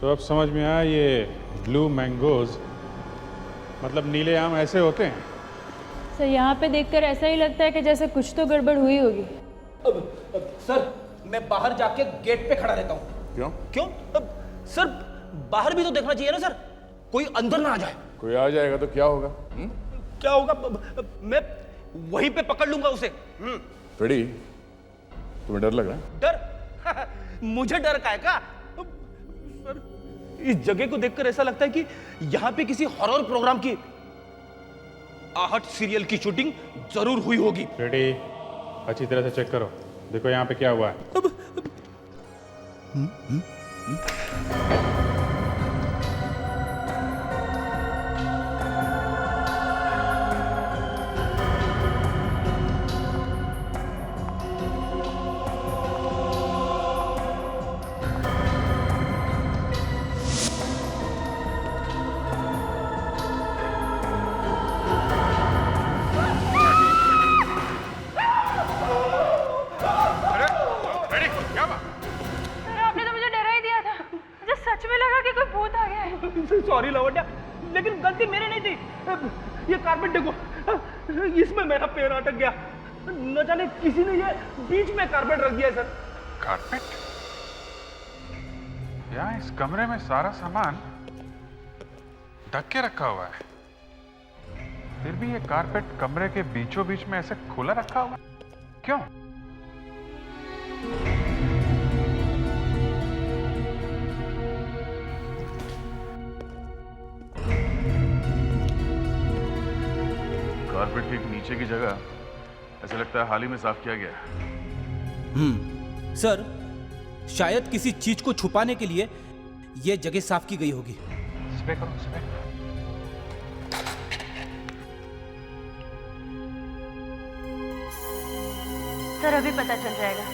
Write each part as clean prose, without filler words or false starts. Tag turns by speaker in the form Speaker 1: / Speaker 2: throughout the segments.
Speaker 1: तो अब समझ में आया ये ब्लू मैंगोज मतलब नीले आम ऐसे होते हैं।
Speaker 2: सर यहाँ पे देखकर ऐसा ही लगता है कि जैसे कुछ तो गड़बड़ हुई होगी।
Speaker 3: सर मैं बाहर जाके गेट पे खड़ा रहता हूँ।
Speaker 1: क्यों?
Speaker 3: क्यों? सर बाहर भी तो देखना चाहिए ना सर, कोई अंदर ना आ जाए।
Speaker 1: कोई आ जाएगा तो क्या होगा?
Speaker 3: क्या होगा? मैं वहीं पे पकड़ लूंगा उसे।
Speaker 1: फ्रेडी, तुम्हें डर लग रहा है?
Speaker 3: डर? मुझे डर का है का? सर इस जगह को देखकर ऐसा लगता है कि यहां पे किसी हॉरर प्रोग्राम की आहट सीरियल की शूटिंग जरूर हुई होगी।
Speaker 1: फ्रेडी, अच्छी तरह से चेक करो, देखो यहाँ पे क्या हुआ है।
Speaker 3: सॉरी लवंडा, लेकिन गलती मेरी नहीं थी। ये कारपेट देखो, इसमें मेरा पैर अटक गया। न जाने किसी ने ये बीच में कारपेट रख दिया है सर।
Speaker 1: कारपेट? यहाँ इस कमरे में सारा सामान ढक के रखा हुआ है, फिर भी ये कारपेट कमरे के बीचों बीच में ऐसे खुला रखा हुआ है, क्यों? कारपेट के नीचे की जगह ऐसा लगता है हाल ही में साफ किया गया है।
Speaker 3: सर शायद किसी चीज को छुपाने के लिए यह जगह साफ की गई होगी।
Speaker 1: स्प्रे करो, स्प्रे।
Speaker 2: सर अभी पता चल जाएगा।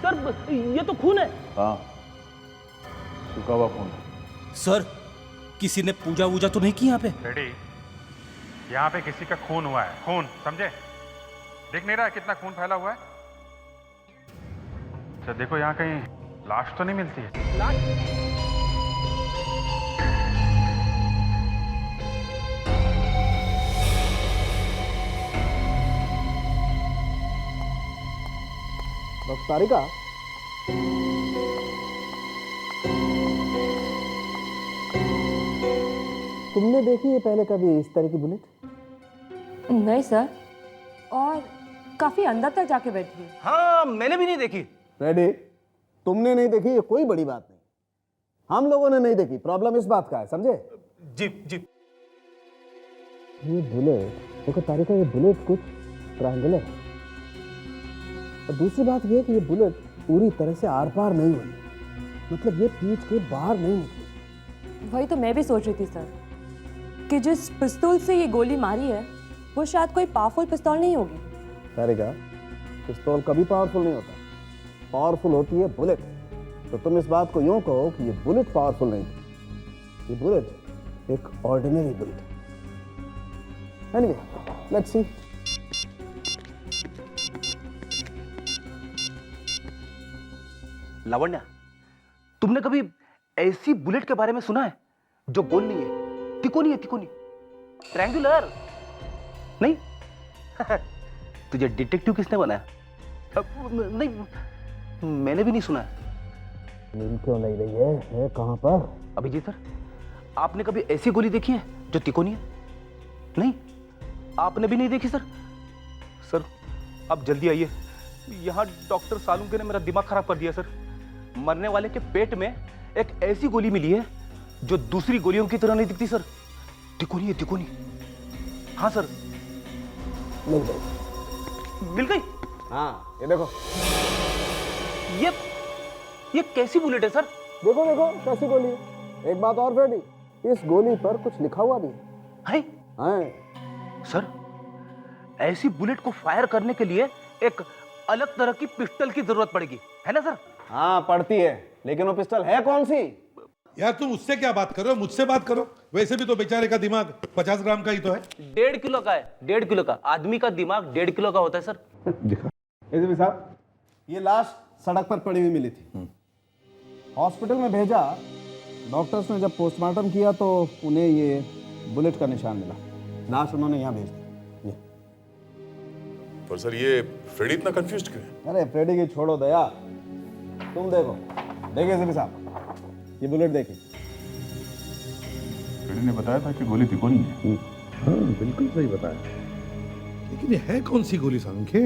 Speaker 3: सर ये तो खून है।
Speaker 1: हाँ, सूखा हुआ खून।
Speaker 3: सर किसी ने पूजा वूजा तो नहीं की यहाँ पे?
Speaker 1: रेडी, यहाँ पे किसी का खून हुआ है, खून, समझे? देख नहीं रहा कितना खून फैला हुआ है? अच्छा देखो यहाँ कहीं लाश तो नहीं मिलती है?
Speaker 3: लाश?
Speaker 4: तारिका, तुमने देखी है पहले कभी इस तरह की बुलेट?
Speaker 2: नहीं सर, और काफी अंदर तक जाके बैठी है।
Speaker 3: हाँ मैंने भी नहीं देखी।
Speaker 4: रेडी, तुमने नहीं देखी ये कोई बड़ी बात नहीं, हम लोगों ने नहीं देखी। प्रॉब्लम इस बात का है, समझे?
Speaker 3: जी जी।
Speaker 4: ये बुलेट देखो तारिका, ये बुलेट कुछ ट्रायंगुलर है, और दूसरी बात ये है कि ये बुलेट पूरी तरह से आर पार नहीं हुई, मतलब ये पीठ के बाहर नहीं निकली।
Speaker 2: वही तो मैं भी सोच रही थी सर, कि जिस पिस्तौल से ये गोली मारी है वो शायद कोई पावरफुल पिस्तौल नहीं होगी।
Speaker 4: तारिका, पिस्तौल कभी पावरफुल नहीं होता, पावरफुल होती है बुलेट। तो तुम इस बात को यूं कहो कि ये बुलेट पावरफुल नहीं थी, ये बुलेट एक ऑर्डिनरी बुलेट है। Anyway, let's see.
Speaker 3: लावण्या, तुमने कभी ऐसी बुलेट के बारे में सुना है जो गोल नहीं है, तिकोनी है, तिकोनी, ट्रायंगुलर नहीं? तुझे डिटेक्टिव किसने बनाया? नहीं, मैंने भी नहीं सुना है।
Speaker 4: नींद क्यों नहीं रही है कहां पर?
Speaker 3: अभिजीत सर, आपने कभी ऐसी गोली देखी है जो तिकोनी है? नहीं, आपने भी नहीं देखी सर? सर आप जल्दी आइए, यहाँ डॉक्टर सालुंके ने मेरा दिमाग खराब कर दिया सर। मरने वाले के पेट में एक ऐसी गोली मिली है जो दूसरी गोलियों की तरह नहीं दिखती सर, तिकोनी है, तिकोनी। हाँ सर,
Speaker 4: मिल गई।
Speaker 3: मिल गई?
Speaker 4: हाँ, ये देखो।
Speaker 3: ये कैसी बुलेट है सर?
Speaker 4: देखो देखो कैसी गोली है। एक बात और फ्रेडी, इस गोली पर कुछ लिखा हुआ भी
Speaker 3: है। सर ऐसी बुलेट को फायर करने के लिए एक अलग तरह की पिस्टल की जरूरत पड़ेगी, है ना सर?
Speaker 4: हाँ पड़ती है, लेकिन वो पिस्टल है कौन सी
Speaker 5: यार तुम उससे क्या बात करो, मुझसे बात करो। वैसे भी तो बेचारे का दिमाग 50 ग्राम का ही तो है।
Speaker 3: 1.5 किलो का है, 1.5 किलो का। आदमी का दिमाग 1.5 किलो का होता है सर।
Speaker 5: दिखा।
Speaker 4: एसीपी साहब, ये लाश सड़क पर पड़ी हुई मिली थी। हॉस्पिटल में भेजा, डॉक्टर्स ने जब पोस्टमार्टम किया तो उन्हें ये बुलेट का निशान मिला। लाश उन्होंने यहाँ भेज दी।
Speaker 6: पर सर ये फ्रेडी इतना कंफ्यूज्ड क्यों है?
Speaker 4: अरे फ्रेडी की छोड़ो दया, तुम देखो। देखिए एसीपी साहब, ये बुलेट देखिए।
Speaker 1: फ्रेडी ने बताया था कि गोली तिकोनी है।
Speaker 5: हाँ बिल्कुल सही बताया, लेकिन ये है कौन सी गोली संख्या?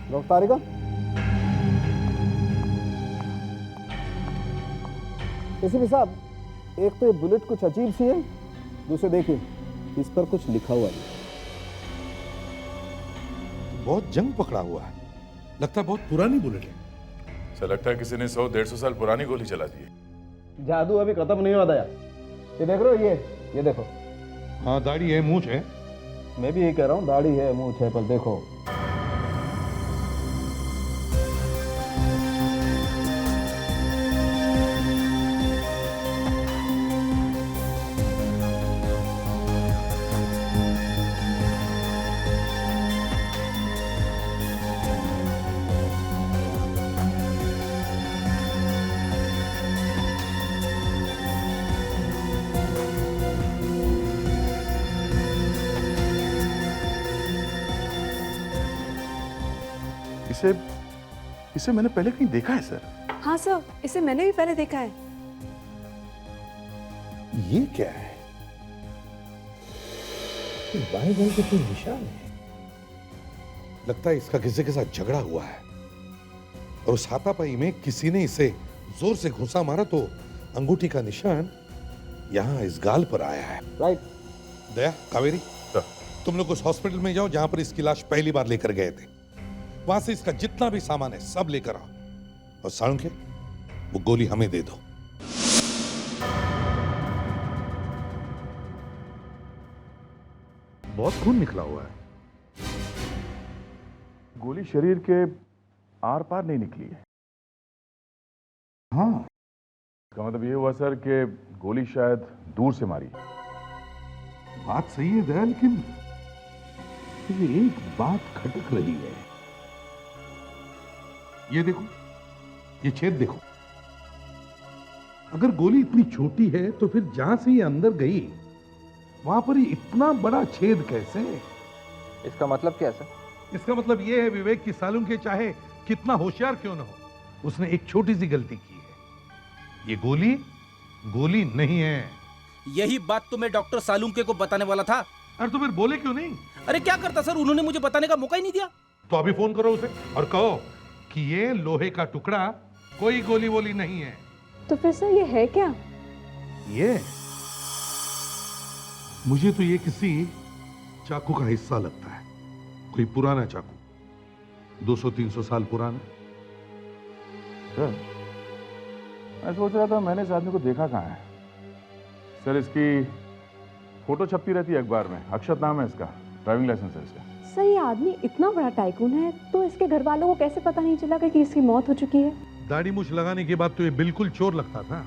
Speaker 4: गिरफ्तारी का एसीपी साहब, एक तो ये बुलेट कुछ अजीब सी है, दूसरे देखिए इस पर कुछ लिखा हुआ है।
Speaker 5: बहुत जंग पकड़ा हुआ है, लगता है बहुत पुरानी बुलेट है।
Speaker 6: सर लगता है किसी ने 100-150 साल पुरानी गोली चला दी है।
Speaker 4: जादू अभी खत्म नहीं हुआ दया। ये देख रहे हो, ये देखो।
Speaker 5: हाँ दाढ़ी है, मूंछ है।
Speaker 4: मैं भी यही कह रहा हूँ, दाढ़ी है मूंछ है, पर देखो।
Speaker 6: इसे मैंने पहले कहीं देखा है सर।
Speaker 2: हाँ सर, इसे मैंने भी पहले देखा है।
Speaker 5: ये क्या है? बाएं गल के कोई निशान है। लगता है इसका किसी के साथ झगड़ा हुआ है और उस हाथापाई में किसी ने इसे जोर से घुसा मारा तो अंगूठी का निशान यहाँ इस गाल पर आया है।
Speaker 4: राइट।
Speaker 5: दया, कावेरी, तुम लोग उस हॉस्पिटल में जाओ जहां पर इसकी लाश पहली बार लेकर गए थे। वहां से इसका जितना भी सामान है सब लेकर आओ और साळुंखे, वो गोली हमें दे दो। बहुत खून निकला हुआ है।
Speaker 6: गोली शरीर के आर पार नहीं निकली है।
Speaker 5: हाँ,
Speaker 6: इसका मतलब ये हुआ सर कि गोली शायद दूर से मारी।
Speaker 5: बात सही है दया, लेकिन ये एक बात खटक रही है। ये देखो, ये छेद देखो। अगर गोली इतनी छोटी है तो फिर जहां से ये अंदर गई वहां पर ही इतना बड़ा छेद कैसे?
Speaker 3: इसका मतलब क्या है सर?
Speaker 5: इसका मतलब यह है विवेक की सालुंखे चाहे कितना होशियार क्यों ना हो, उसने एक छोटी सी गलती की है। ये गोली नहीं है।
Speaker 7: यही बात तो मैं डॉक्टर सालुंके को बताने वाला था।
Speaker 5: अरे तो फिर बोले क्यों नहीं?
Speaker 7: अरे क्या करता सर, उन्होंने मुझे बताने का मौका ही नहीं दिया।
Speaker 5: तो अभी फोन करो उसे और कहो कि ये लोहे का टुकड़ा, कोई गोली वोली नहीं है।
Speaker 2: तो फिर सर ये है क्या?
Speaker 5: ये मुझे तो ये किसी चाकू का हिस्सा लगता है, कोई पुराना चाकू, 200-300 साल पुराना।
Speaker 6: सर मैं सोच रहा था मैंने इस आदमी को देखा कहाँ है। सर इसकी फोटो छपती रहती है अखबार में, अक्षत नाम है इसका, ड्राइविंग लाइसेंस है इसका।
Speaker 2: सर ये आदमी इतना बड़ा टाइकून है तो इसके घर वालों को कैसे पता नहीं चला कि इसकी मौत हो चुकी है?
Speaker 5: दाढ़ी मूछ लगाने के बाद तो ये बिल्कुल चोर लगता था,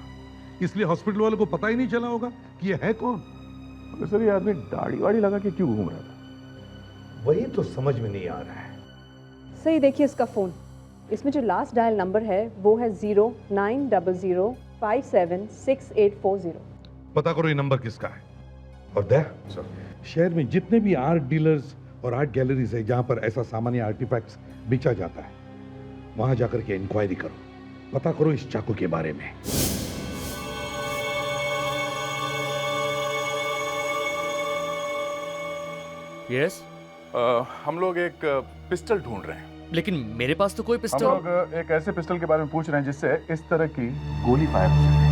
Speaker 5: इसलिए हॉस्पिटल वालों को पता ही नहीं चला होगा कि ये है कौन।
Speaker 6: तो सर ये आदमी दाढ़ी वाड़ी लगा के क्यों घूम रहा था?
Speaker 5: वही तो समझ में नहीं आ रहा है।
Speaker 2: सही देखिए इसका फोन, इसमें जो लास्ट डायल नंबर है वो है 0900576840।
Speaker 5: पता करो ये नंबर किसका है। और दया सर, शहर में जितने भी आर्ट डीलर्स और आर्ट गैलरीज है जहां पर ऐसा सामान या आर्टिफैक्ट्स बेचा जाता है, वहां जाकर के इंक्वायरी करो, पता करो इस चाकू के बारे में।
Speaker 7: यस,
Speaker 6: हम लोग एक पिस्टल ढूंढ रहे हैं।
Speaker 7: लेकिन मेरे पास तो कोई
Speaker 6: हम
Speaker 7: पिस्टल।
Speaker 6: लोग एक ऐसे पिस्टल के बारे में पूछ रहे हैं जिससे इस तरह की गोली फायर हो सके।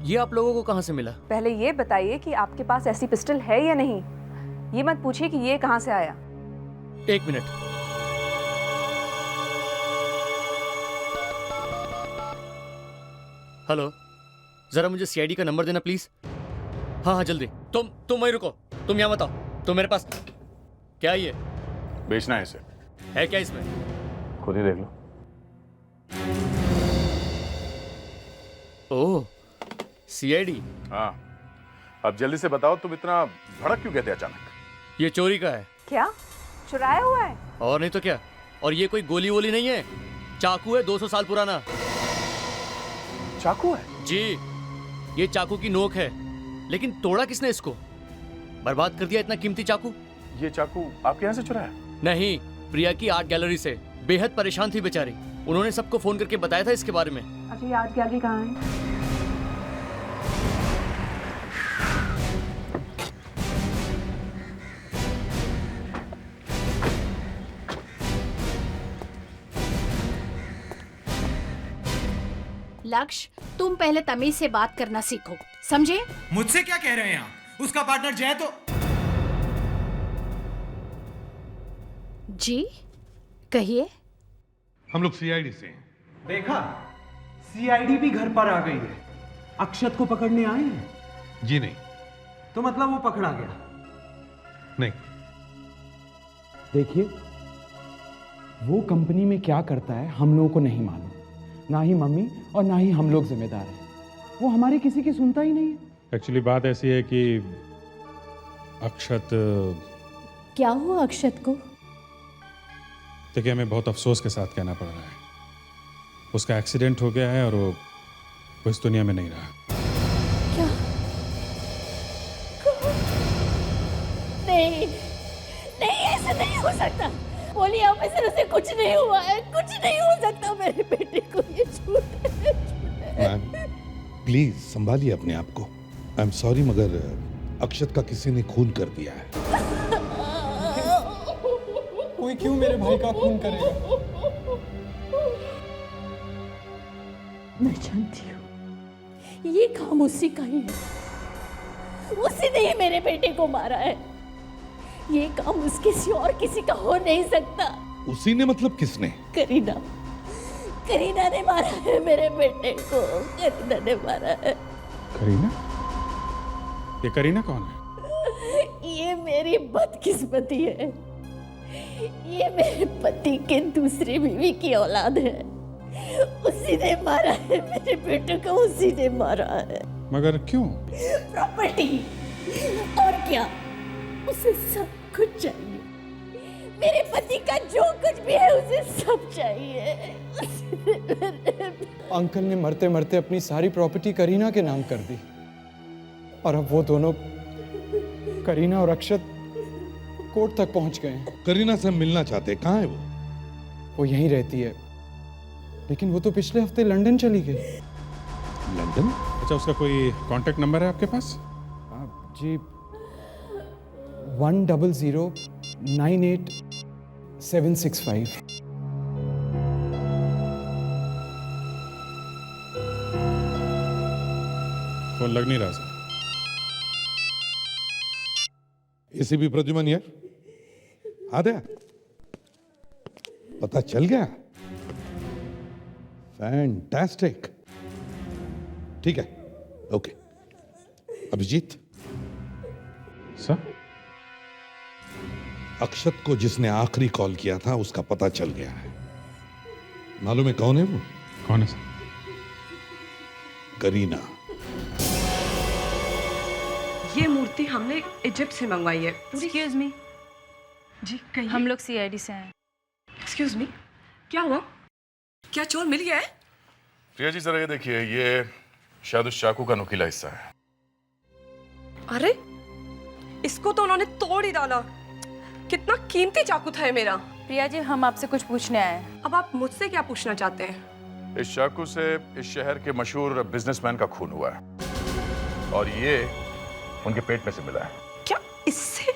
Speaker 7: ये आप लोगों को कहां से मिला?
Speaker 2: पहले ये बताइए कि आपके पास ऐसी पिस्टल है या नहीं। ये मत पूछिए कि ये कहां से आया।
Speaker 7: एक मिनट। हेलो, जरा मुझे सीआईडी का नंबर देना प्लीज। हाँ जल्दी। तुम वहीं रुको, तुम यहाँ मत आओ। तो मेरे पास क्या ये?
Speaker 6: बेचना है इसे।
Speaker 7: है क्या इसमें?
Speaker 6: खुद ही देख लो।
Speaker 7: ओह, सीआईडी।
Speaker 6: हाँ, अब जल्दी से बताओ, तुम इतना भड़क क्यों गए थे अचानक?
Speaker 7: ये चोरी का है।
Speaker 2: क्या चुराया हुआ है?
Speaker 7: और नहीं तो क्या। और ये कोई गोली वोली नहीं है, चाकू है 200 साल पुराना।
Speaker 6: चाकू है?
Speaker 7: जी, ये चाकू की नोक है, लेकिन तोड़ा किसने इसको? बर्बाद कर दिया इतना कीमती चाकू।
Speaker 6: ये चाकू आपके यहाँ से चुराया?
Speaker 7: नहीं, प्रिया की आर्ट गैलरी से। बेहद परेशान थी बेचारी, उन्होंने सबको फोन करके बताया था इसके बारे में।
Speaker 2: अच्छा, ये आर्ट गैलरी कहाँ है?
Speaker 8: लक्ष्य, तुम पहले तमीज से बात करना सीखो, समझे?
Speaker 9: मुझसे क्या कह रहे हैं आप? उसका पार्टनर जय तो
Speaker 8: जी कहिए।
Speaker 5: हम लोग सीआईडी से हैं।
Speaker 9: देखा, सीआईडी भी घर पर आ गई है। अक्षत को पकड़ने आए हैं?
Speaker 5: जी नहीं।
Speaker 9: तो मतलब वो पकड़ा गया?
Speaker 5: नहीं।
Speaker 9: देखिए, वो कंपनी में क्या करता है हम लोगों को नहीं मालूम, ना ही मम्मी और ना ही हम लोग जिम्मेदार हैं। वो हमारी किसी की सुनता ही नहीं है।
Speaker 1: एक्चुअली बात ऐसी है कि अक्षत,
Speaker 8: क्या हुआ अक्षत को?
Speaker 1: देखिए हमें बहुत अफसोस के साथ कहना पड़ रहा है, उसका एक्सीडेंट हो गया है और वो इस दुनिया में नहीं रहा।
Speaker 8: क्या? नहीं नहीं, ऐसा नहीं हो सकता। बोलिए ऑफिसर, उसे कुछ नहीं हुआ है, कुछ नहीं हो सकता मेरे बेटे को। ये झूठ है, झूठ है।
Speaker 5: मैम प्लीज संभालिए अपने आप को। आई एम सॉरी, मगर अक्षत का किसी ने खून कर दिया है।
Speaker 9: कोई क्यों मेरे भाई का खून करेगा?
Speaker 8: मैं जानती हूँ ये काम उसी का ही है। उसी ने ही मेरे बेटे को मारा है। ये काम उसके किसी और किसी का हो नहीं सकता।
Speaker 5: उसी ने मतलब किसने?
Speaker 8: करीना, करीना ने मारा है मेरे बेटे को। करीना ने मारा है।
Speaker 1: करीना? ये करीना कौन है?
Speaker 8: ये मेरी बदकिस्मती है। ये मेरे पति के दूसरी बीवी की औलाद है। उसी ने मारा है मेरे बेटे को, उसी ने मारा है।
Speaker 1: मगर क्यों?
Speaker 8: प्रॉपर्टी, और क्या? उसे सब कुछ चाहिए। मेरे पति का जो कुछ भी है उसे सब चाहिए।
Speaker 9: अंकल ने मरते मरते अपनी सारी प्रॉपर्टी करीना के नाम कर दी, और अब वो दोनों, करीना और अक्षत, कोर्ट तक पहुंच गए हैं।
Speaker 5: करीना से हम मिलना चाहते हैं। कहाँ है वो?
Speaker 9: वो यहीं रहती है, लेकिन वो तो पिछले हफ्ते लंदन चली गई।
Speaker 5: लंदन?
Speaker 1: अच्छा, उसका कोई कांटेक्ट नंबर है आपके पास?
Speaker 9: जी, 10098-765।
Speaker 1: फोन लग नहीं रहा सर।
Speaker 5: एसीपी प्रद्युमन यार, आद्या, पता चल गया? फैंटास्टिक। ठीक है, ओके। अभिजीत
Speaker 1: सर,
Speaker 5: अक्षत को जिसने आखिरी कॉल किया था उसका पता चल गया है। मालूम है कौन है वो?
Speaker 1: कौन है सर?
Speaker 5: करीना।
Speaker 2: ये मूर्ति हमने इजिप्ट से मंगवाई है। Excuse me. जी कहिए।
Speaker 10: हम लोग सीआईडी से हैं।
Speaker 2: एक्सक्यूज मी, क्या हुआ? क्या चोर मिल गया है?
Speaker 6: प्रिया जी जरा ये देखिए, ये शायद उस चाकू का नुकीला हिस्सा है।
Speaker 2: अरे, इसको तो उन्होंने तोड़ ही डाला। कितना कीमती चाकू था ये मेरा।
Speaker 10: प्रिया जी, हम आपसे कुछ पूछने आए हैं।
Speaker 2: अब आप मुझसे क्या पूछना चाहते हैं?
Speaker 6: इस चाकू से इस शहर के मशहूर बिजनेसमैन का खून हुआ है, और ये उनके पेट में से मिला है।
Speaker 2: क्या इससे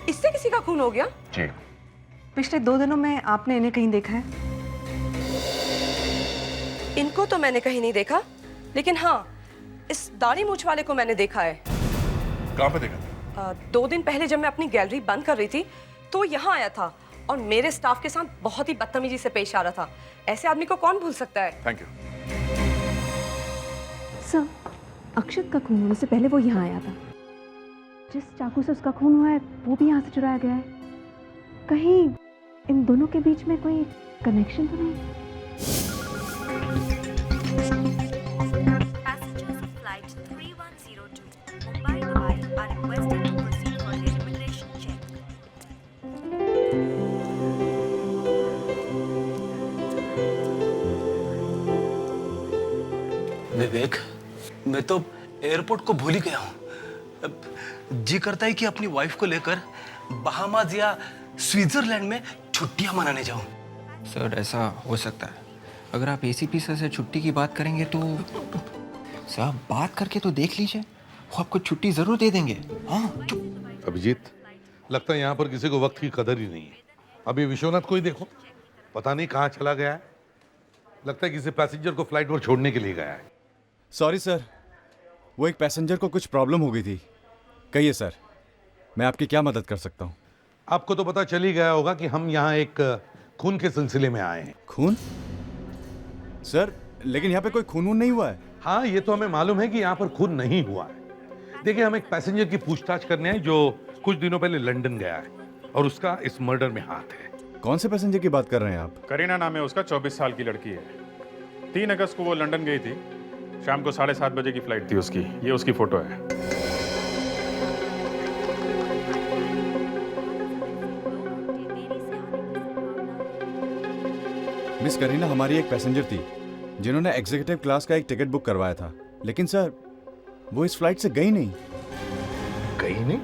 Speaker 2: इससे किसी का खून हो गया?
Speaker 6: जी।
Speaker 2: पिछले 2 दिनों में आपने इन्हें कहीं देखा है? इनको तो मैंने कहीं नहीं देखा, लेकिन हाँ, इस दाढ़ी मूंछ वाले को मैंने देखा है।
Speaker 6: कहाँ पे देखा था?
Speaker 2: 2 दिन पहले जब मैं अपनी गैलरी बंद कर रही थी तो यहाँ आया था और मेरे स्टाफ के साथ बहुत ही बदतमीजी से पेश आ रहा था। ऐसे आदमी को कौन भूल सकता है?
Speaker 6: Thank you.
Speaker 11: सर, अक्षत का खून होने से पहले वो यहाँ आया था। जिस चाकू से उसका खून हुआ है वो भी यहाँ से चुराया गया है। कहीं इन दोनों के बीच में कोई कनेक्शन तो नहीं?
Speaker 12: Passengers of flight 3102 Mumbai Dubai are requested to proceed for their immigration check.
Speaker 3: विवेक, मैं तो एयरपोर्ट को भूल ही गया हूँ। जी करता है कि अपनी वाइफ को लेकर बहामास या स्विट्जरलैंड में छुट्टियां मनाने जाऊं।
Speaker 13: सर ऐसा हो सकता है। अगर आप एसीपी सर से छुट्टी की बात करेंगे तो सर बात करके तो देख लीजिए, वो आपको छुट्टी जरूर दे देंगे। हाँ चुप।
Speaker 5: अभिजीत, लगता है यहाँ पर किसी को वक्त की कदर ही नहीं है। अभी विश्वनाथ को ही देखो, पता नहीं कहाँ चला गया है। लगता है किसी पैसेंजर को फ्लाइट पर छोड़ने के लिए गया है।
Speaker 14: सॉरी सर, वो एक पैसेंजर को कुछ प्रॉब्लम हो गई थी। कहिए सर, मैं आपकी क्या मदद कर सकता हूँ?
Speaker 5: आपको तो पता चल ही गया होगा कि हम यहाँ एक खून के सिलसिले में आए हैं।
Speaker 14: खून? सर, लेकिन यहाँ पे कोई खून वून नहीं हुआ है।
Speaker 5: हाँ, ये तो हमें मालूम है कि यहाँ पर खून नहीं हुआ है। देखिए, हम एक पैसेंजर की पूछताछ करने आए जो कुछ दिनों पहले लंदन गया है और उसका इस मर्डर में हाथ है।
Speaker 14: कौन से पैसेंजर की बात कर रहे हैं आप?
Speaker 1: करीना नाम है उसका, 24 साल की लड़की है। 3 अगस्त को वो लंदन गई थी। शाम को 7:30 बजे की फ्लाइट थी उसकी। ये उसकी फोटो है।
Speaker 14: मिस करीना हमारी एक पैसेंजर थी जिन्होंने एग्जीक्यूटिव क्लास का एक टिकट बुक करवाया था, लेकिन सर वो इस फ्लाइट से गई नहीं।
Speaker 5: गई नहीं?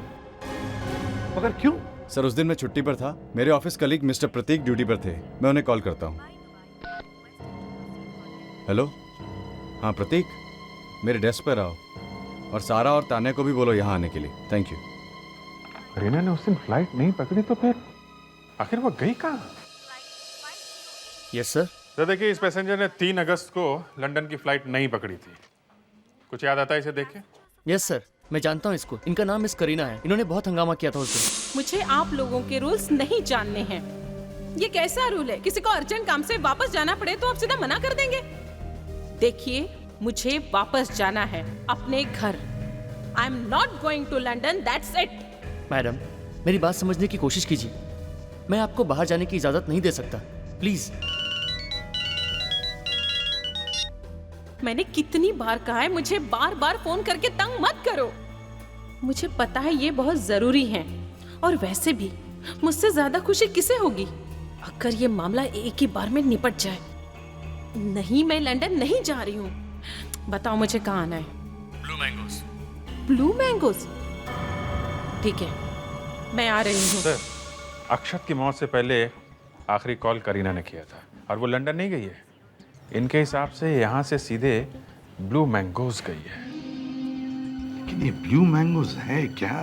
Speaker 5: मगर क्यों?
Speaker 14: सर उस दिन मैं छुट्टी पर था। मेरे ऑफिस कलीग मिस्टर प्रतीक ड्यूटी पर थे। मैं उन्हें कॉल करता हूँ। हेलो, हाँ प्रतीक, मेरे डेस्क पर आओ और सारा और तान्या को भी बोलो यहाँ आने के लिए। Thank you.
Speaker 1: करीना ने उस दिन फ्लाइट नहीं पकड़ी तो फिर आखिर वो गई कहाँ?
Speaker 7: Yes sir.
Speaker 1: तो देखिए, इस पैसेंजर ने 3 अगस्त को लंदन की फ्लाइट नहीं पकड़ी थी। कुछ याद आता है इसे देख के?
Speaker 7: यस सर, मैं जानता हूँ इसको। इनका नाम मिस करीना है। इन्होंने बहुत हंगामा किया था उस दिन।
Speaker 15: मुझे आप लोगों के रूल्स नहीं जानने हैं। ये कैसा रूल है? किसी को अर्जेंट काम से वापस जाना पड़े तो आप सीधा मना कर देंगे? देखिए, मुझे वापस जाना है अपने घर। I am not going to London, that's it.
Speaker 7: Madam, मेरी बात समझने की कोशिश कीजिए। मैं आपको बाहर जाने की इजाजत नहीं दे सकता, प्लीज।
Speaker 15: मैंने कितनी बार कहा है, मुझे बार बार फोन करके तंग मत करो। मुझे पता है ये बहुत जरूरी है, और वैसे भी मुझसे ज्यादा खुशी किसे होगी अगर ये मामला एक ही बार में निपट जाए। नहीं, मैं लंदन नहीं जा रही हूँ। बताओ मुझे कहाँ आना है?
Speaker 7: Blue mangoes.
Speaker 15: Blue mangoes? ठीक है, मैं आ रही हूँ।
Speaker 1: सर, अक्षत की मौत से पहले आखिरी कॉल करीना ने किया था और वो लंदन नहीं गई है। इनके हिसाब से यहाँ से सीधे ब्लू मैंगोज गई है।
Speaker 5: लेकिन ये ब्लू मैंगोज है क्या?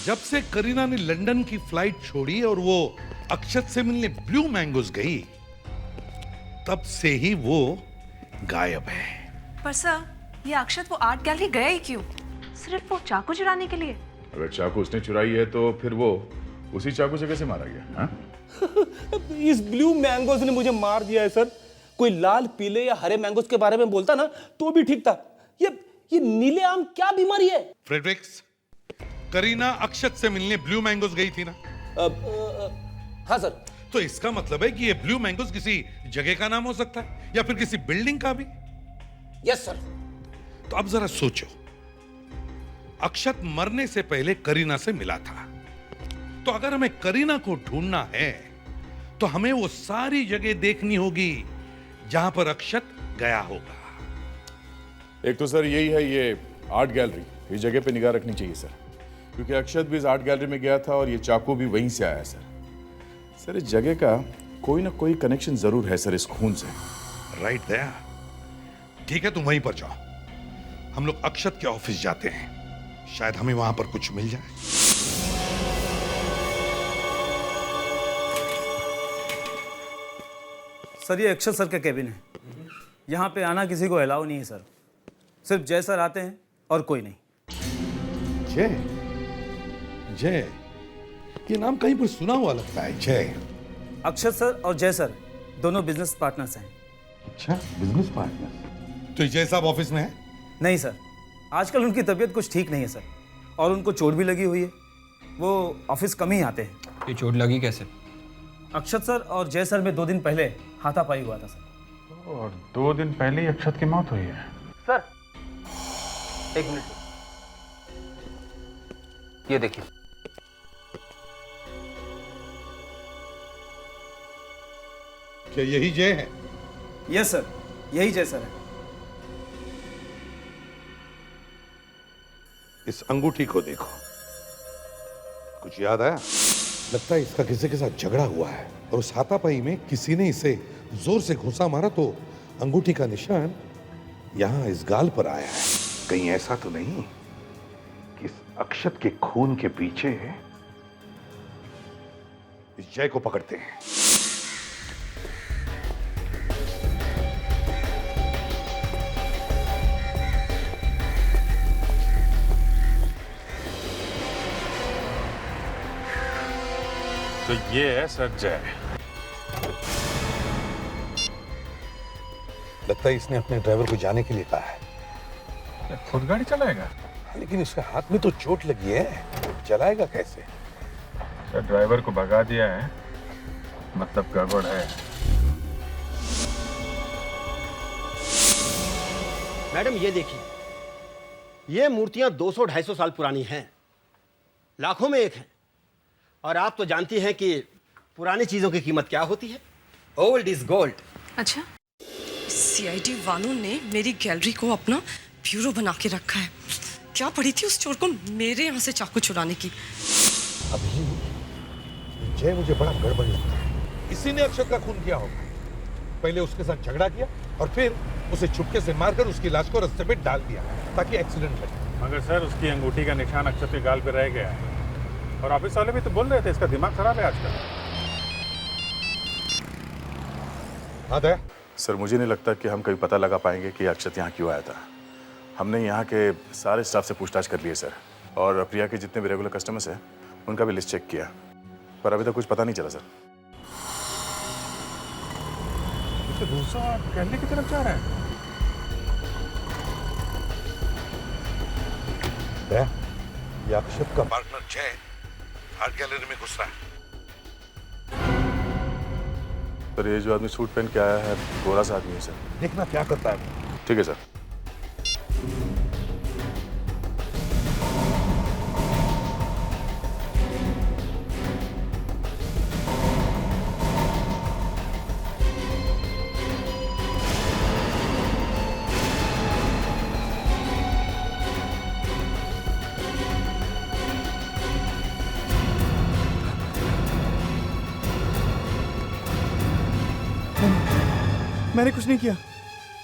Speaker 5: जब से करीना ने लंदन की फ्लाइट छोड़ी और वो अक्षत से मिलने ब्लू मैंगोज गई, तब से ही वो गायब है।
Speaker 10: पर सर, ये अक्षत वो आर्ट गैलरी गया ही क्यों? सिर्फ वो चाकू चुराने के लिए?
Speaker 6: अगर चाकू उसने चुराई है तो फिर वो उसी चाकू से कैसे मारा गया? हाँ?
Speaker 3: इस ब्लू मैंगोज ने मुझे मार दिया है सर। कोई लाल, पीले या हरे मैंगोज के बारे में बोलता ना तो भी ठीक था। ये नीले आम क्या बीमारी है?
Speaker 5: फ्रेडरिक्स, करीना अक्षत से मिलने ब्लू मैंगोज गई थी ना?
Speaker 3: हाँ सर।
Speaker 5: तो इसका मतलब है कि ये ब्लू मैंगोज किसी जगह का नाम हो सकता है या फिर किसी बिल्डिंग का भी।
Speaker 3: Yes sir.
Speaker 5: तो अब जरा सोचो, अक्षत मरने से पहले करीना से मिला था, तो अगर हमें करीना को ढूंढना है तो हमें वो सारी जगह देखनी होगी जहां पर अक्षत गया होगा।
Speaker 6: एक तो सर यही है, ये आर्ट गैलरी, इस जगह पे निगाह रखनी चाहिए सर, क्योंकि अक्षत भी इस आर्ट गैलरी में गया था और ये चाकू भी वहीं से आया सर। सर इस जगह का कोई ना कोई कनेक्शन जरूर है सर इस खून से।
Speaker 5: राइट दया। ठीक है, तुम वहीं पर जाओ, हम लोग अक्षत के ऑफिस जाते हैं, शायद हमें वहां पर कुछ मिल जाए।
Speaker 16: सर, ये अक्षत सर का केबिन है। यहाँ पे आना किसी को अलाउ नहीं है सर। सिर्फ जय सर आते हैं और कोई नहीं।
Speaker 5: जय? जय? ये नाम कहीं पर सुना हुआ लगता है। जय?
Speaker 16: अक्षत सर और जय सर दोनों बिजनेस पार्टनर्स हैं।
Speaker 5: अच्छा, बिजनेस पार्टनर। तो जय साहब ऑफिस में है?
Speaker 16: नहीं सर, आजकल उनकी तबीयत कुछ ठीक नहीं है सर, और उनको चोट भी लगी हुई है। वो ऑफिस कम ही आते हैं।
Speaker 13: ये चोट लगी कैसे?
Speaker 16: अक्षत सर और जय सर में 2 दिन पहले हाथापाई हुआ था सर।
Speaker 1: और 2 दिन पहले ही अक्षत की मौत हुई है।
Speaker 3: सर 1 मिनट, ये देखिए।
Speaker 5: क्या यही जय है?
Speaker 16: यस सर, यही जय सर है।
Speaker 5: इस अंगूठी को देखो, कुछ याद आया? लगता है इसका किसी के साथ झगड़ा हुआ है और उस हाथापाई में किसी ने इसे जोर से घुसा मारा तो अंगूठी का निशान यहां इस गाल पर आया है। कहीं ऐसा तो नहीं कि इस अक्षत के खून के पीछे इस जय को पकड़ते हैं?
Speaker 1: तो ये है सर जय।
Speaker 5: लगता है इसने अपने ड्राइवर को जाने के लिए कहा है।
Speaker 1: खुद गाड़ी चलाएगा?
Speaker 5: लेकिन इसके हाथ में तो चोट लगी है, चलाएगा कैसे?
Speaker 1: सर ड्राइवर को भगा दिया है, मतलब गड़बड़ है।
Speaker 17: मैडम ये देखिए, ये मूर्तियां 200-250 साल पुरानी हैं, लाखों में एक हैं। और आप तो जानती हैं कि पुरानी चीजों की कीमत क्या होती है। Old is gold.
Speaker 2: अच्छा, सीआईडी वालों ने मेरी गैलरी को अपना ब्यूरो बना के रखा है। क्या पड़ी थी उस चोर को मेरे यहाँ से चाकू चुराने की।
Speaker 5: अभी जय मुझे बड़ा गड़बड़ लगता है। इसी ने अक्षत का खून किया होगा। पहले उसके साथ झगड़ा किया और फिर उसे चुपके से मारकर उसकी लाश को रास्ते में डाल दिया ताकि एक्सीडेंट लगे।
Speaker 1: मगर सर उसकी अंगूठी का निशान अक्षत के गाल पे रह गया है और ऑफिस वाले भी तो बोल रहे थे इसका दिमाग खराब है आजकल।
Speaker 5: हाँ दया?
Speaker 6: सर मुझे नहीं लगता कि हम कभी पता लगा पाएंगे कि अक्षत यहाँ क्यों आया था। हमने यहाँ के सारे स्टाफ से पूछताछ कर लिए सर, और प्रिया के जितने भी रेगुलर कस्टमर्स हैं उनका भी लिस्ट चेक किया, पर अभी तक कुछ पता नहीं चला सर।
Speaker 1: तो दूसरा गैलरी की तरफ जा रहा है।
Speaker 5: दया, ये अक्षत का पार्टनर जय आर्ट गैलरी में घुस रहा है।
Speaker 6: सर ये जो आदमी सूट पहन के आया है गोरा सा आदमी है सर।
Speaker 5: देखना क्या करता है।
Speaker 6: ठीक है सर।
Speaker 14: मैंने कुछ नहीं किया,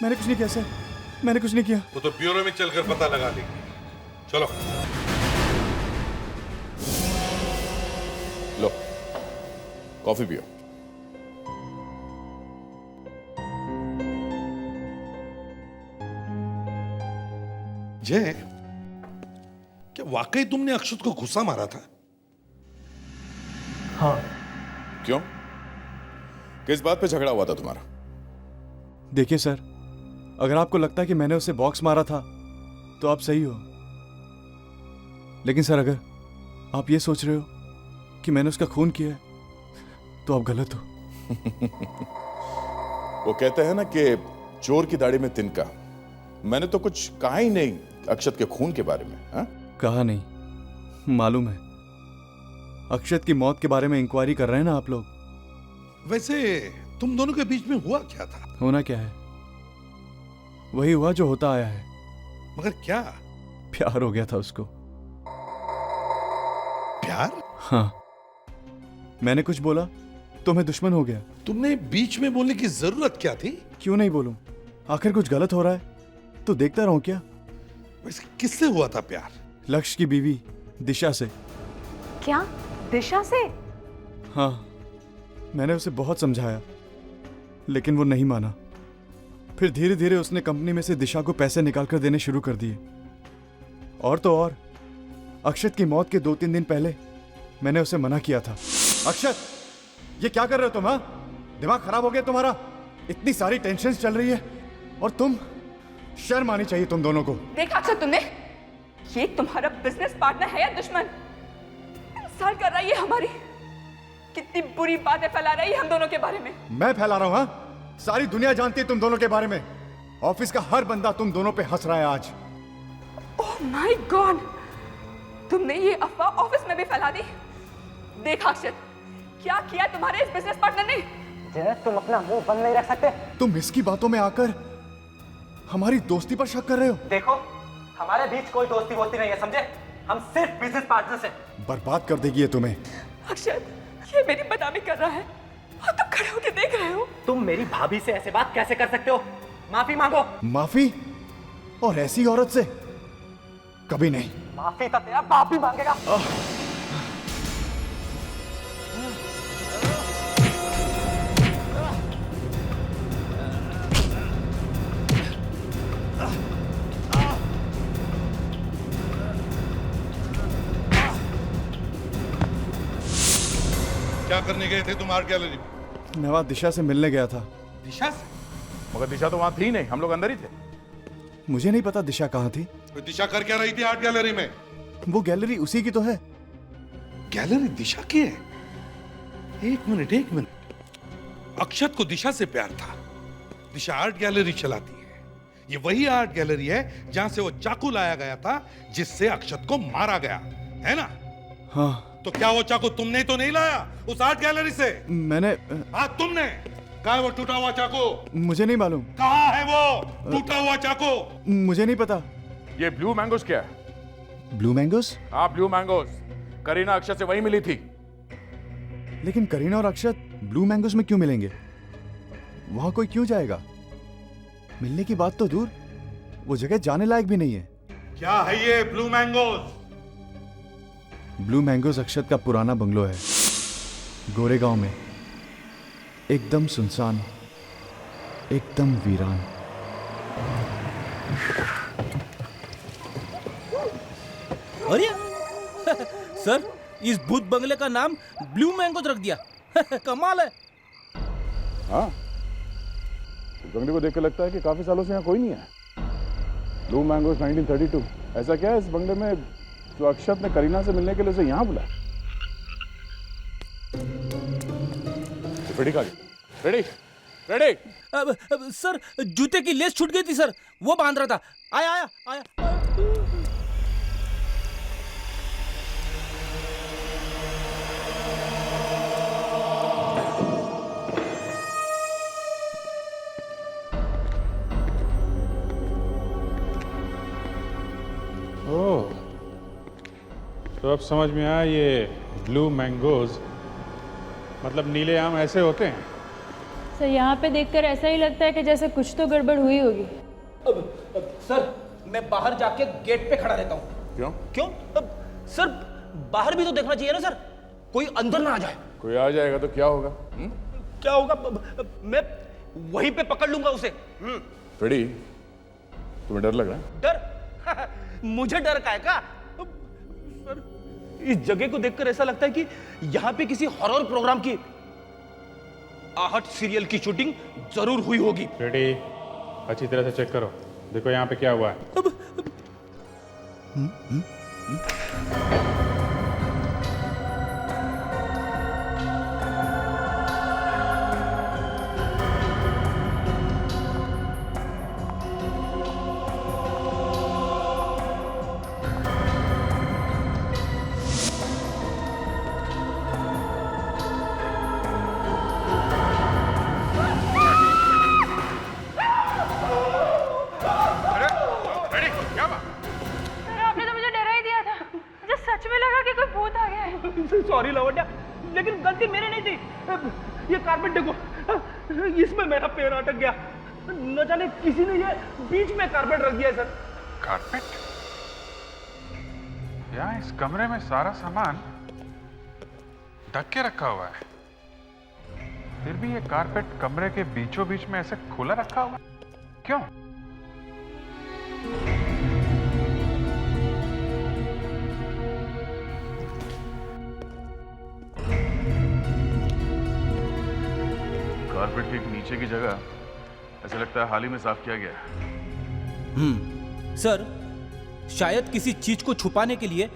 Speaker 14: मैंने कुछ नहीं किया सर, मैंने कुछ नहीं किया।
Speaker 5: वो तो ब्यूरो में चलकर पता लगा लेंगे। चलो
Speaker 6: लो कॉफी पियो।
Speaker 5: जय, क्या वाकई तुमने अक्षत को घुसा मारा था?
Speaker 14: हाँ।
Speaker 6: क्यों? किस बात पे झगड़ा हुआ था तुम्हारा?
Speaker 14: देखिए सर, अगर आपको लगता है कि मैंने उसे बॉक्स मारा था तो आप सही हो, लेकिन सर अगर आप ये सोच रहे हो कि मैंने उसका खून किया है तो आप गलत हो।
Speaker 6: वो कहते हैं ना कि चोर की दाढ़ी में तिनका। मैंने तो कुछ कहा ही नहीं अक्षत के खून के बारे में। हा?
Speaker 14: कहा नहीं, मालूम है। अक्षत की मौत के बारे में इंक्वायरी कर रहे हैं ना आप लोग।
Speaker 5: वैसे तुम दोनों के बीच में हुआ क्या था?
Speaker 14: होना क्या है, वही हुआ जो होता आया है।
Speaker 5: मगर क्या?
Speaker 14: प्यार हो गया था उसको।
Speaker 5: प्यार?
Speaker 14: हाँ, मैंने कुछ बोला तो मैं दुश्मन हो गया।
Speaker 5: तुमने बीच में बोलने की जरूरत क्या थी?
Speaker 14: क्यों नहीं बोलूं, आखिर कुछ गलत हो रहा है तो देखता रहूं क्या।
Speaker 5: वैसे किससे हुआ था प्यार?
Speaker 14: लक्ष्य की बीवी दिशा से।
Speaker 11: क्या? दिशा से?
Speaker 14: हाँ, मैंने उसे बहुत समझाया लेकिन वो नहीं माना। फिर धीरे धीरे उसने कंपनी में से दिशा को पैसे निकाल कर देने शुरू कर दिए। और तो और अक्षत की मौत के 2-3 दिन पहले मैंने उसे मना किया था। अक्षत, ये क्या कर रहे हो तुम? हाँ, दिमाग खराब हो गया तुम्हारा? इतनी सारी टेंशन चल रही है और तुम, शर्म आनी चाहिए तुम दोनों को।
Speaker 2: देखा अक्षत तुमने, ये तुम्हारा बिजनेस पार्टनर है या दुश्मन? इंसल्ट कर रहा है ये हमारी। कितनी बुरी बातें फैला रही है हम दोनों के बारे में।
Speaker 14: मैं फैला रहा हूं? हाँ, सारी दुनिया जानती है तुम दोनों के बारे में। ऑफिस का हर बंदा तुम दोनों पे हंस रहा है आज।
Speaker 2: ओह माय गॉड, तुमने ये अफवाह ऑफिस में भी फैला दी। देख अक्षत, क्या किया तुम्हारे इस बिजनेस पार्टनर ने।
Speaker 3: तुम अपना मुंह बंद नहीं रख सकते?
Speaker 14: तुम इसकी बातों में आकर हमारी दोस्ती पर शक कर रहे हो।
Speaker 3: देखो, हमारे बीच कोई दोस्ती वोस्ती नहीं है, समझे? हम सिर्फ बिजनेस पार्टनर्स हैं।
Speaker 14: बर्बाद कर देगी ये तुम्हें।
Speaker 2: अक्षत, ये मेरी बदनामी कर रहा है और तुम खड़े होकर देख रहे हो।
Speaker 3: तुम मेरी भाभी से ऐसे बात कैसे कर सकते हो? माफी मांगो।
Speaker 14: माफी? और ऐसी औरत से? कभी नहीं।
Speaker 3: माफी तो तेरा बाप भी मांगेगा।
Speaker 5: क्या करने गए थे तुम आर्ट गैलरी में?
Speaker 14: मैं वहां दिशा से मिलने गया था।
Speaker 5: दिशा से?
Speaker 6: मगर दिशा तो वहां थी नहीं, हम लोग अंदर ही थे।
Speaker 14: मुझे नहीं पता दिशा कहाँ थी।
Speaker 5: तो दिशा कर क्या रही थी आर्ट गैलरी में?
Speaker 14: वो गैलरी उसी की तो है।
Speaker 5: गैलरी दिशा की है? एक मिनट। अक्षत को दिशा से प्यार था। दिशा आर्ट गैलरी चलाती है। ये वही आर्ट गैलरी है जहां से वो चाकू लाया गया था जिससे अक्षत को मारा गया, है ना?
Speaker 14: हाँ।
Speaker 5: तो क्या वो चाकू तुमने तो नहीं लाया उस आर्ट गैलरी से?
Speaker 14: मैंने।
Speaker 5: हाँ, तुमने। कहाँ है वो टूटा हुआ चाकू?
Speaker 14: मुझे नहीं मालूम।
Speaker 5: कहाँ है वो टूटा हुआ चाकू?
Speaker 14: मुझे नहीं पता।
Speaker 6: ये ब्लू मैंगोस क्या है?
Speaker 14: Blue mangoes?
Speaker 6: हाँ, ब्लू मैंगोस। करीना अक्षत से वही मिली थी।
Speaker 14: लेकिन करीना और अक्षत ब्लू मैंगोस में क्यों मिलेंगे? वहां कोई क्यों जाएगा? मिलने की बात तो दूर, वो जगह जाने लायक भी नहीं है।
Speaker 5: क्या है ये ब्लू मैंगोस?
Speaker 14: ब्लू मैंगोस अक्षत का पुराना बंगलो है, गोरेगांव में। एकदम सुनसान, एकदम वीरान।
Speaker 16: अरे सर, इस भूत बंगले का नाम ब्लू मैंगोस रख दिया। कमाल है।
Speaker 6: हाँ, बंगले को देख के लगता है कि काफी सालों से यहाँ कोई नहीं है। Blue mangoes 1932। ऐसा क्या है इस बंगले में जो अक्षत ने करीना से मिलने के लिए उसे यहाँ बुलाया? रेडी?
Speaker 16: अब सर, जूते की लेस छूट गई थी सर, वो बांध रहा था। आया।
Speaker 1: ओह, तो अब समझ में आया, ये ब्लू मैंगोज मतलब नीले आम ऐसे होते हैं।
Speaker 18: सर, यहाँ पे देखकर ऐसा ही लगता है कि जैसे कुछ तो गड़बड़ हुई होगी।
Speaker 16: सर, मैं बाहर जाके गेट पे खड़ा रहता हूँ। क्यों? सर, बाहर भी तो देखना चाहिए ना सर, कोई अंदर ना आ जाए।
Speaker 6: कोई आ जाएगा तो क्या होगा?
Speaker 16: क्या होगा? मैं वहीं पे पकड़ लूंगा उसे।
Speaker 6: फ्रेडी, तुम्हें डर लग रहा है?
Speaker 16: डर? मुझे डर का है क्या? सर, इस जगह को देखकर ऐसा लगता है कि यहाँ पे किसी हॉरर प्रोग्राम की आहट सीरियल की शूटिंग जरूर हुई होगी।
Speaker 1: रेडी, अच्छी तरह से चेक करो, देखो यहाँ पे क्या हुआ है।
Speaker 16: सॉरी लवंडा, लेकिन गलती मेरी नहीं थी। ये कारपेट देखो, इसमें मेरा पैर अटक गया। न जाने किसी ने ये बीच में कारपेट रख दिया है सर।
Speaker 1: कारपेट? यहाँ इस कमरे में सारा सामान ढक के रखा हुआ है, फिर भी ये कारपेट कमरे के बीचों बीच में ऐसे खुला रखा हुआ है, क्यों?
Speaker 6: कारपेट के नीचे की जगह ऐसा लगता है हाल ही में साफ किया गया।
Speaker 16: सर, शायद किसी चीज को छुपाने के लिए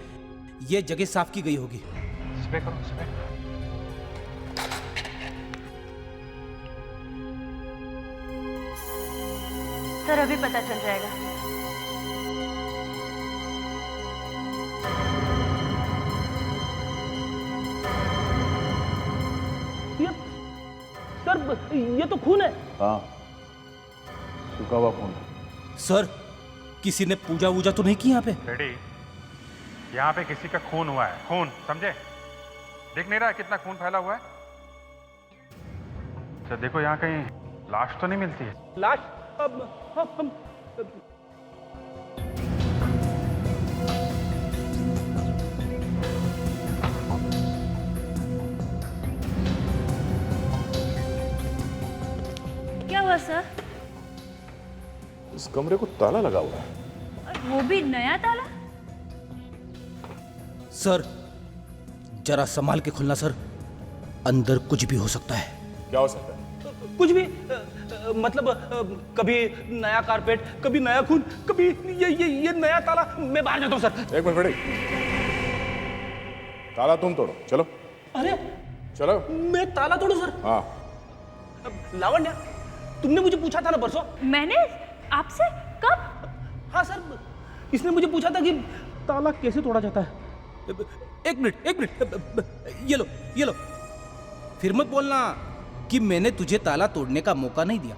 Speaker 16: यह जगह साफ की गई होगी।
Speaker 1: स्प्रे करो, स्प्रे।
Speaker 18: सर अभी पता चल जाएगा।
Speaker 16: सर ये तो खून है।
Speaker 6: हाँ, सूखा हुआ खून।
Speaker 16: सर किसी ने पूजा वूजा तो नहीं की यहाँ पे?
Speaker 1: रेडी, यहाँ पे किसी का खून हुआ है, खून, समझे? दिख नहीं रहा है कितना खून फैला हुआ है? अच्छा देखो यहाँ कहीं लाश तो नहीं मिलती है।
Speaker 16: लाश? हम
Speaker 18: क्या हुआ सर?
Speaker 6: इस कमरे को ताला लगा हुआ है।
Speaker 18: और वो भी नया ताला?
Speaker 16: सर जरा संभाल के खुलना सर, अंदर कुछ भी हो सकता है।
Speaker 6: क्या हो सकता है?
Speaker 16: कुछ भी मतलब कभी नया कारपेट, कभी नया खून, कभी ये नया ताला। मैं बाहर जाता हूँ सर।
Speaker 6: एक मिनट रेडी, ताला तुम तोड़ो, चलो।
Speaker 16: अरे
Speaker 6: चलो।
Speaker 16: मैं ताला तोड़ू सर?
Speaker 6: हाँ।
Speaker 16: लावण्या, तुमने मुझे पूछा था ना परसों?
Speaker 18: मैंने आपसे? कब?
Speaker 16: हाँ सर, इसने मुझे पूछा था कि ताला कैसे तोड़ा जाता है। एक मिनट, ये लो। फिर मत बोलना कि मैंने तुझे ताला तोड़ने का मौका नहीं दिया।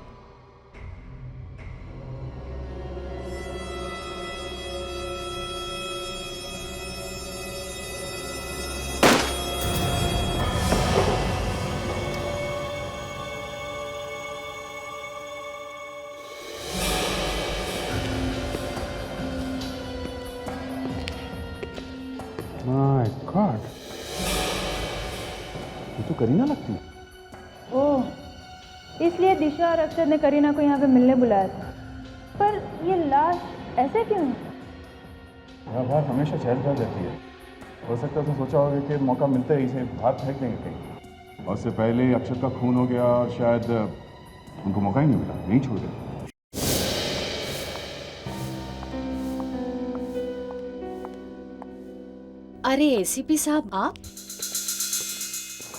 Speaker 6: माय गॉड, ये तो करीना लगती है।
Speaker 18: ओह, इसलिए दिशा और अक्षत ने करीना को यहाँ पे मिलने बुलाया था। पर ये लाश ऐसे क्यों है?
Speaker 6: यह बात हमेशा चहल पहल रहती है। हो सकता है तो सोचा होगा कि मौका मिलता है इसे बाहर फेंक देंगे कहीं, और उससे पहले ही अक्षत का खून हो गया और शायद उनको मौका ही नहीं मिला, नहीं छोड़ दिया।
Speaker 8: अरे एसीपी साहब, आप?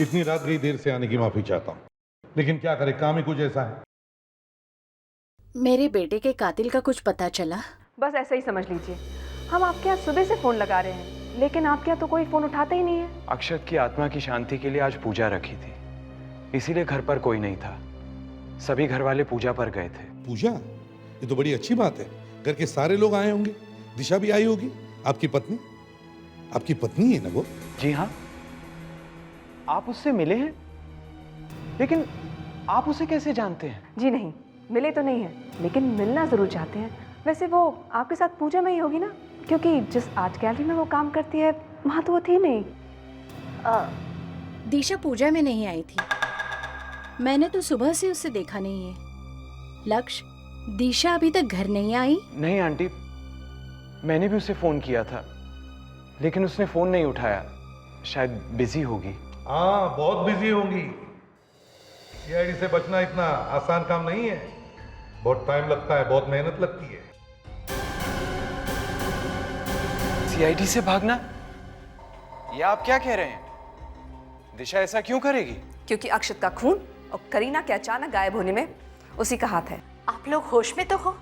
Speaker 5: इतनी रात गई, देर से आने की माफी चाहता हूँ, लेकिन क्या करे, काम ही कुछ ऐसा है।
Speaker 8: मेरे बेटे के कातिल का कुछ पता चला?
Speaker 10: बस ऐसा ही समझ लीजिए। हम आपके यहाँ सुबह से फोन लगा रहे हैं, लेकिन आपके यहाँ तो कोई फोन उठाता ही नहीं है।
Speaker 13: अक्षत की आत्मा की शांति के लिए आज पूजा रखी थी, इसीलिए घर पर कोई नहीं था। सभी घर वाले पूजा पर गए थे।
Speaker 5: पूजा? ये तो बड़ी अच्छी बात है, घर के सारे लोग आए होंगे, दिशा भी आई होगी। आपकी पत्नी? आपकी पत्नी है ना वो?
Speaker 13: जी हाँ। आप उससे मिले हैं? लेकिन आप उसे कैसे जानते हैं?
Speaker 10: जी नहीं, मिले तो नहीं है, लेकिन मिलना जरूर चाहते हैं। वैसे वो आपके साथ पूजा में ही होगी ना, क्योंकि जिस आर्ट गैलरी में वो काम करती है वहां तो वो थी नहीं।
Speaker 8: दिशा पूजा में नहीं आई थी, मैंने तो सुबह से उसे देखा नहीं है। लक्ष्य, दिशा अभी तक घर नहीं आई?
Speaker 13: नहीं आंटी, मैंने भी उसे फोन किया था, लेकिन उसने फोन नहीं उठाया। शायद बिजी होगी।
Speaker 5: हाँ, बहुत बिजी होंगी। सीआईडी से बचना इतना आसान काम नहीं है, बहुत टाइम लगता है, बहुत मेहनत लगती है।
Speaker 13: सीआईडी से भागना? ये आप क्या कह रहे हैं? दिशा ऐसा क्यों करेगी?
Speaker 2: क्योंकि अक्षत का खून और करीना के अचानक गायब होने में उसी का हाथ है।
Speaker 8: आप लोग होश में तो हो?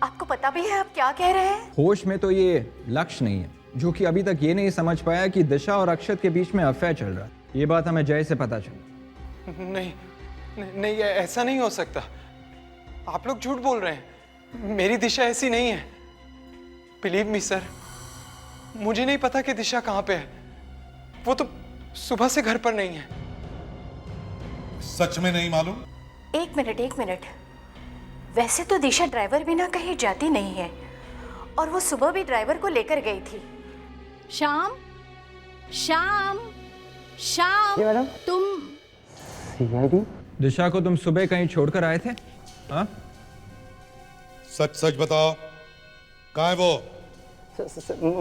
Speaker 8: आपको पता भी है आप क्या कह रहे हैं?
Speaker 13: होश में तो ये लक्ष्य नहीं है, जो कि अभी तक ये नहीं समझ पाया कि दिशा और अक्षत के बीच में अफेयर चल रहा है। ये बात हमें जय से पता चली। नहीं, ऐसा नहीं हो सकता। आप लोग झूठ बोल रहे हैं। मेरी दिशा ऐसी नहीं है। बिलीव मी सर, मुझे नहीं पता कि दिशा कहाँ पे है। वो तो सुबह से घर पर नहीं है।
Speaker 5: सच में नहीं मालूम?
Speaker 8: एक मिनट। वैसे तो दिशा ड्राइवर बिना कहीं जाती नहीं है, और वो सुबह भी ड्राइवर को लेकर गई थी। श्याम,
Speaker 13: मैडम,
Speaker 8: तुम
Speaker 13: सीआईडी? दिशा को तुम सुबह कहीं छोड़कर आए थे? हाँ?
Speaker 5: सच बताओ, कहाँ है वो?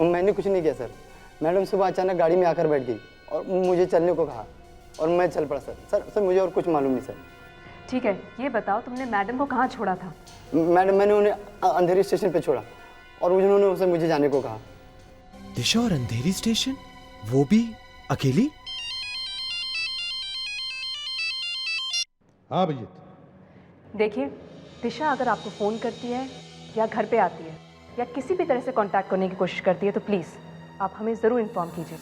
Speaker 19: मैंने कुछ नहीं किया सर। मैडम सुबह अचानक गाड़ी में आकर बैठ गई और मुझे चलने को कहा और मैं चल पड़ा सर। मुझे और कुछ मालूम नहीं सर।
Speaker 10: ठीक है, ये बताओ तुमने मैडम को कहाँ छोड़ा था?
Speaker 19: मैडम, मैंने उन्हें अंधेरी स्टेशन पे छोड़ा और उन्होंने उसे मुझे जाने को कहा।
Speaker 16: दिशा और अंधेरी स्टेशन, वो भी अकेली?
Speaker 5: हाँ भैया।
Speaker 10: देखिए, दिशा अगर आपको फ़ोन करती है या घर पे आती है या किसी भी तरह से कांटेक्ट करने की कोशिश करती है तो प्लीज़ आप हमें ज़रूर इन्फॉर्म कीजिए।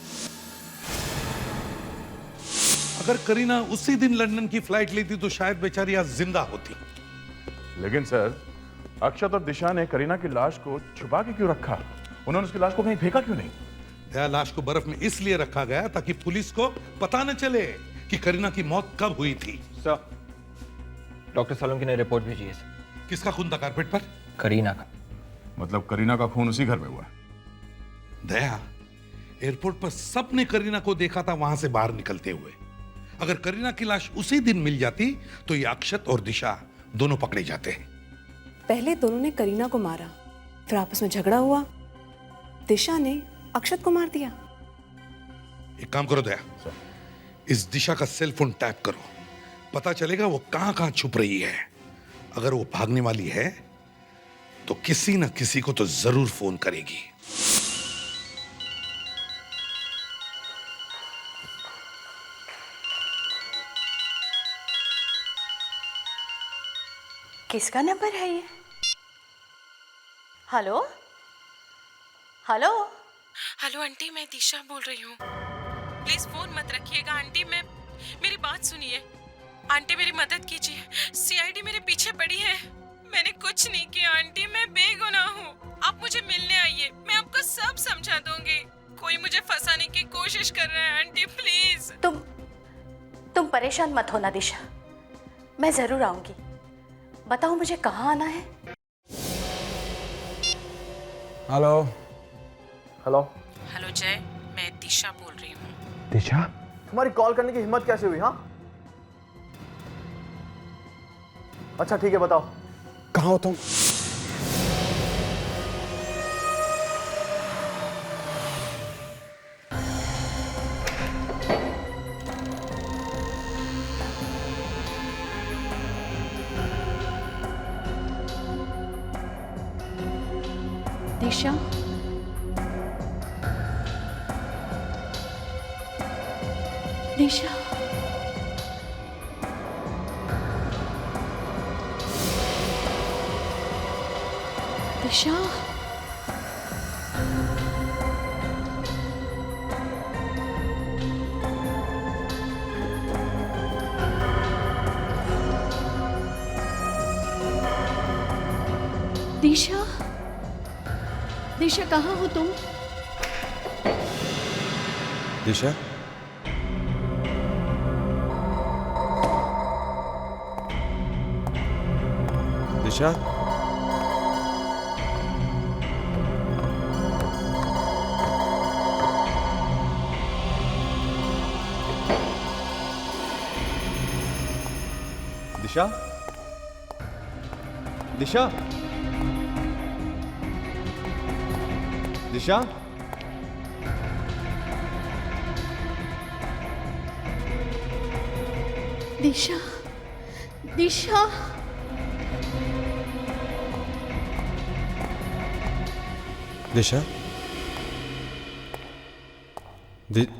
Speaker 5: अगर करीना उसी दिन लंदन की फ्लाइट लेती तो शायद बेचारी आज जिंदा होती।
Speaker 6: लेकिन सर, अक्षत और दिशा ने करीना की लाश को छुपा के क्यों रखा? उन्होंने उसकी लाश को कहीं फेंका क्यों नहीं?
Speaker 5: दया, लाश को बर्फ में इसलिए रखा गया ताकि पुलिस को पता न चले कि करीना की मौत कब हुई थी।
Speaker 13: सर, डॉक्टर सालुंके ने रिपोर्ट भेजी है सर।
Speaker 5: किसका खून था कारपेट पर?
Speaker 13: करीना का।
Speaker 6: मतलब करीना का खून उसी घर में हुआ?
Speaker 5: दया, एयरपोर्ट पर सबने करीना को देखा था वहां से बाहर निकलते हुए। अगर करीना की लाश उसी दिन मिल जाती तो ये अक्षत और दिशा दोनों पकड़े जाते हैं।
Speaker 10: पहले दोनों ने करीना को मारा, फिर आपस में झगड़ा हुआ, दिशा ने अक्षत को मार दिया।
Speaker 5: एक काम करो दया, इस दिशा का सेल फोन टैप करो, पता चलेगा वो कहां कहां छुप रही है। अगर वो भागने वाली है तो किसी न किसी को तो जरूर फोन करेगी।
Speaker 8: किसका नंबर है ये? हेलो हेलो
Speaker 15: हेलो आंटी, मैं दिशा बोल रही हूँ। प्लीज फोन मत रखिएगा आंटी, मेरी बात सुनिए। आंटी मेरी मदद कीजिए, सीआईडी मेरे पीछे पड़ी है। मैंने कुछ नहीं किया आंटी, मैं बेगुनाह हूँ। आप मुझे मिलने आइए, मैं आपको सब समझा दूंगी। कोई मुझे फंसाने की कोशिश कर रहा है आंटी, प्लीज।
Speaker 8: तुम परेशान मत होना दिशा, मैं जरूर आऊंगी। बताओ मुझे कहाँ आना है?
Speaker 13: हेलो
Speaker 19: हेलो
Speaker 15: हेलो जय, मैं दिशा बोल रही हूँ।
Speaker 19: दिशा, तुम्हारी कॉल करने की हिम्मत कैसे हुई? हाँ, अच्छा ठीक है, बताओ कहाँ हो तुम?
Speaker 8: दिशा, दिशा, दिशा, दिशा, दिशा कहाँ हो तुम?
Speaker 5: दिशा, दिशा,
Speaker 14: दिशा, दिशा, दिशा,
Speaker 8: दिशा, दिशा,
Speaker 14: दिशा,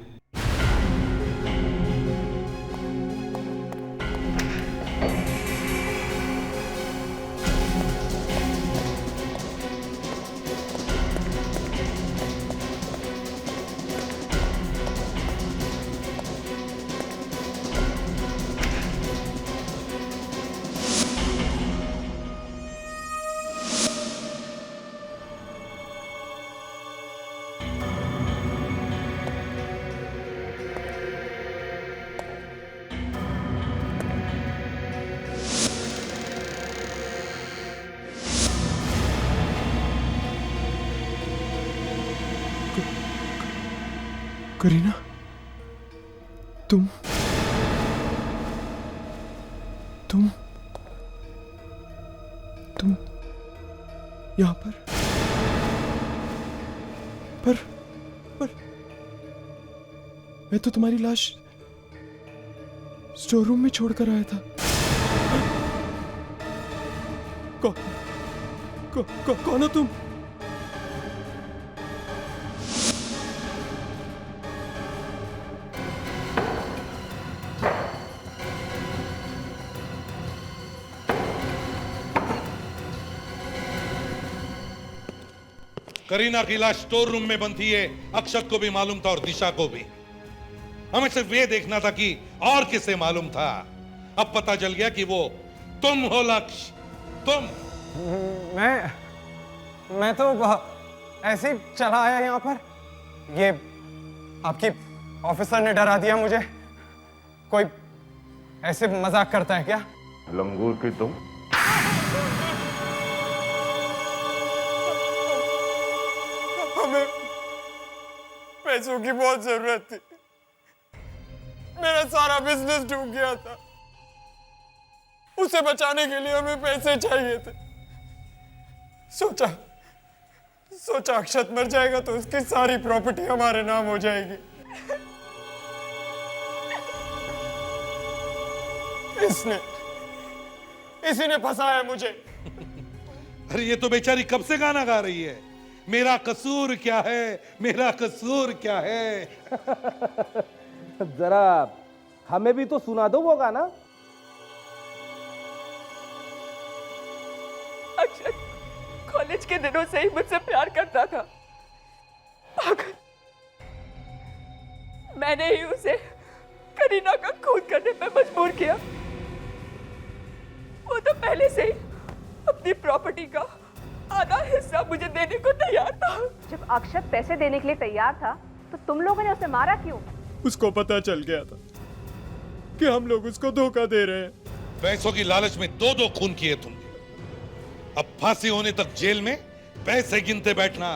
Speaker 14: करीना, तुम यहाँ पर मैं तो तुम्हारी लाश स्टोर रूम में छोड़कर आया था। कौन हो तुम?
Speaker 5: करीना की लाश स्टोर रूम में बंद थी, ये अक्षत को भी मालूम था और दिशा को भी। हमें सिर्फ ये देखना था कि और किसे मालूम था। अब पता चल गया कि वो तुम हो लक्ष्य, तुम।
Speaker 13: मैं तो ऐसे ही चला आया यहाँ पर। ये आपकी ऑफिसर ने डरा दिया मुझे। कोई ऐसे मजाक करता है क्या?
Speaker 6: लंगूर की तुम?
Speaker 9: हमें पैसों की बहुत जरूरत थी। मेरा सारा बिजनेस डूब गया था। उसे बचाने के लिए हमें पैसे चाहिए थे। सोचा अक्षत मर जाएगा तो उसकी सारी प्रॉपर्टी हमारे नाम हो जाएगी। इसी ने फंसाया मुझे।
Speaker 5: अरे ये तो बेचारी कब से गाना गा रही है, मेरा कसूर क्या है, मेरा कसूर क्या है।
Speaker 3: जरा हमें भी तो सुना दो वो गाना।
Speaker 2: अक्षत कॉलेज के दिनों से ही मुझसे प्यार करता था। पागल, मैंने ही उसे करीना का खून करने पे मजबूर किया। वो तो पहले से ही अपनी प्रॉपर्टी का आधा हिस्सा मुझे देने को तैयार था।
Speaker 10: जब अक्षत पैसे देने के लिए तैयार था तो तुम लोगों ने उसे मारा क्यों?
Speaker 14: उसको पता चल गया था कि हम लोग उसको धोखा दे रहे हैं।
Speaker 5: पैसों की लालच में दो दो खून किए तुमने। अब फांसी होने तक जेल में पैसे गिनते बैठना।